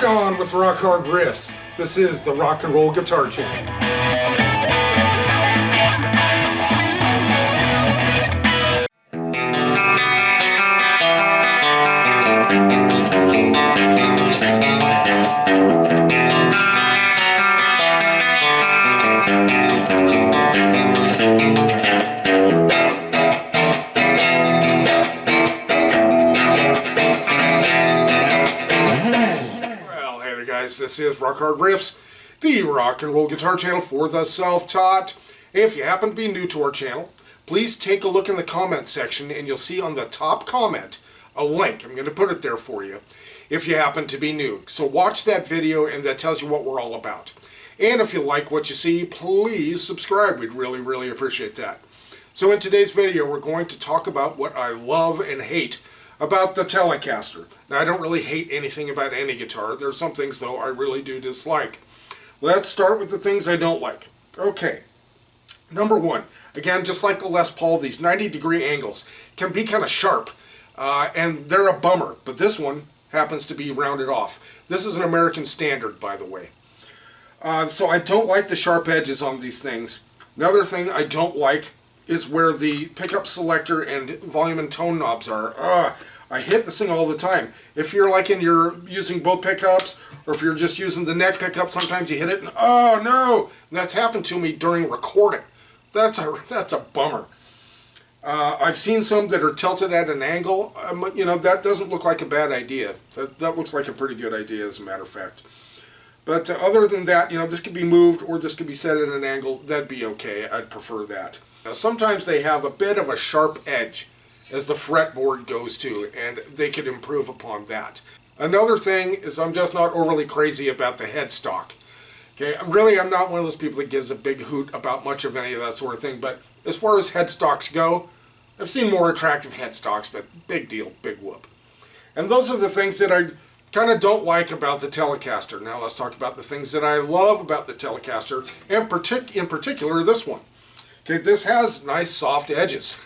Rock on with rock hard riffs. This is the Rock and Roll Guitar Channel. This is Rock Hard Riffs, the rock and roll guitar channel for the self-taught. If you happen to be new to our channel, please take a look in the comment section and you'll see on the top comment a link. I'm going to put it there for you if you happen to be new. So watch that video and that tells you what we're all about. And if you like what you see, please subscribe. We'd really appreciate that. So in today's video, we're going to talk about what I love and hate about the Telecaster. Now, I don't really hate anything about any guitar. There's some things, though, I really do dislike. Let's start with the things I don't like. Okay, number one, again, just like the Les Paul, these 90-degree angles can be kind of sharp, and they're a bummer, but this one happens to be rounded off. This is an American standard, by the way. So I don't like the sharp edges on these things. Another thing I don't like is where the pickup selector and volume and tone knobs are. I hit this thing all the time. If you're you're using both pickups, or if you're just using the neck pickup, sometimes you hit it and oh no! And that's happened to me during recording. That's a bummer. I've seen some that are tilted at an angle. You know, that doesn't look like a bad idea. That looks like a pretty good idea, as a matter of fact. But other than that, you know, this could be moved or this could be set at an angle. That'd be okay. I'd prefer that. Now, sometimes they have a bit of a sharp edge as the fretboard goes to, and they could improve upon that. Another thing is I'm just not overly crazy about the headstock. Okay, really, I'm not one of those people that gives a big hoot about much of any of that sort of thing, but as far as headstocks go, I've seen more attractive headstocks, but big deal, big whoop. And those are the things that I kind of don't like about the Telecaster. Now let's talk about the things that I love about the Telecaster, and in particular this one. Okay, this has nice soft edges,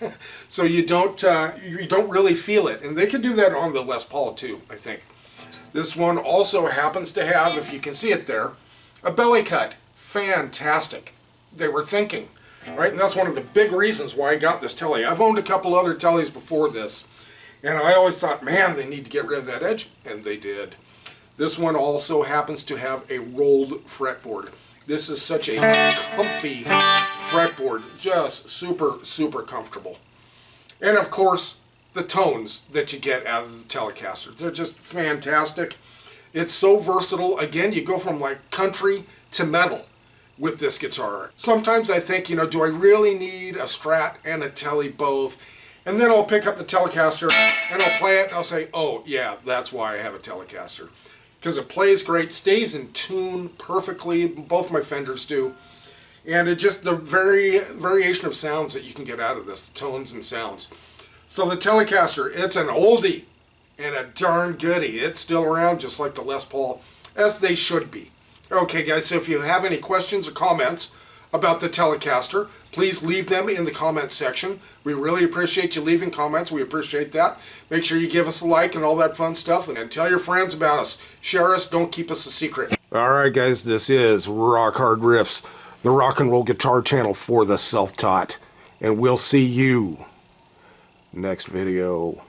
so you don't really feel it, and they can do that on the Les Paul too, I think. This one also happens to have, if you can see it there, a belly cut. Fantastic. They were thinking, right? And that's one of the big reasons why I got this Tele. I've owned a couple other Teles before this, and I always thought, man, they need to get rid of that edge, and they did. This one also happens to have a rolled fretboard. This is such a comfy fretboard, just super comfortable. And of course, the tones that you get out of the Telecaster, they're just fantastic. It's so versatile. Again, you go from like country to metal with this guitar. Sometimes I think, you know, do I really need a Strat and a Tele both? And then I'll pick up the Telecaster and I'll play it and I'll say, oh yeah, that's why I have a Telecaster. Because it plays great, stays in tune perfectly, both my Fenders do. And it just, the variation of sounds that you can get out of this, the tones and sounds. So the Telecaster, it's an oldie and a darn goodie. It's still around just like the Les Paul, as they should be. Okay guys, so if you have any questions or comments about the Telecaster, please leave them in the comment section. We really appreciate you leaving comments. We appreciate that. Make sure you give us a like and all that fun stuff, and tell your friends about us. Share us. Don't keep us a secret. Alright guys, this is Rock Hard Riffs, the rock and roll guitar channel for the self-taught. And we'll see you next video.